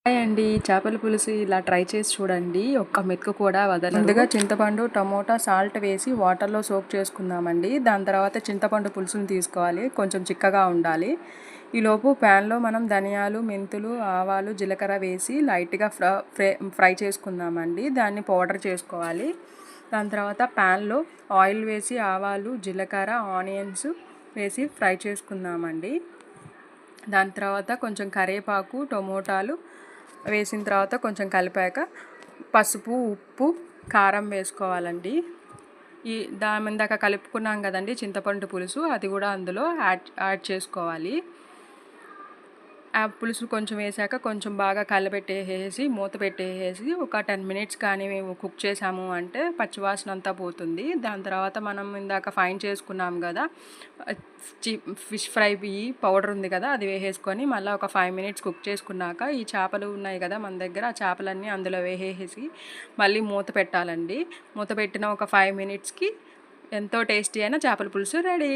Hi అండి. చేపల పులుసు ఇలా ట్రై చేసి చూడండి. ఒక్క మెతుకు కూడా వదలరు. ముందుగా చింతపండు, టమోటా, సాల్ట్ వేసి వాటర్లో సోక్ చేసుకుందామండి. దాని తర్వాత చింతపండు పులుసుని తీసుకోవాలి. కొంచెం చిక్కగా ఉండాలి. ఈలోపు ప్యాన్లో మనం ధనియాలు, మెంతులు, ఆవాలు, జీలకర్ర వేసి లైట్గా ఫ్రై చేసుకుందామండి. దాన్ని పౌడర్ చేసుకోవాలి. దాని తర్వాత ప్యాన్లో ఆయిల్ వేసి ఆవాలు, జీలకర్ర, ఆనియన్స్ వేసి ఫ్రై చేసుకుందామండి. దాని తర్వాత కొంచెం కరివేపాకు, టమోటాలు వేసిన తర్వాత కొంచెం కలిపాక పసుపు, ఉప్పు, కారం వేసుకోవాలండి. దాని ఇందాక కలుపుకున్నాం కదండి చింతపండు పులుసు, అది కూడా అందులో యాడ్ చేసుకోవాలి. ఆ పులుసు కొంచెం వేసాక కొంచెం బాగా కలబెట్టేసేసి మూత పెట్టేసి ఒక 10 మినిట్స్ కానీ మేము కుక్ చేసాము అంటే పచ్చివాసన అంతా పోతుంది. దాని తర్వాత మనం ఇందాక ఫైన్ చేసుకున్నాం కదా ఫిష్ ఫ్రై పౌడర్ ఉంది కదా, అది వేసేసుకొని మళ్ళీ ఒక 5 మినిట్స్ కుక్ చేసుకున్నాక ఈ చేపలు ఉన్నాయి కదా మన దగ్గర, ఆ చేపలన్నీ అందులో వేసేసి మళ్ళీ మూత పెట్టాలండి. మూత పెట్టిన ఒక 5 మినిట్స్కి ఎంతో టేస్టీ అయిన చేపల పులుసు రెడీ.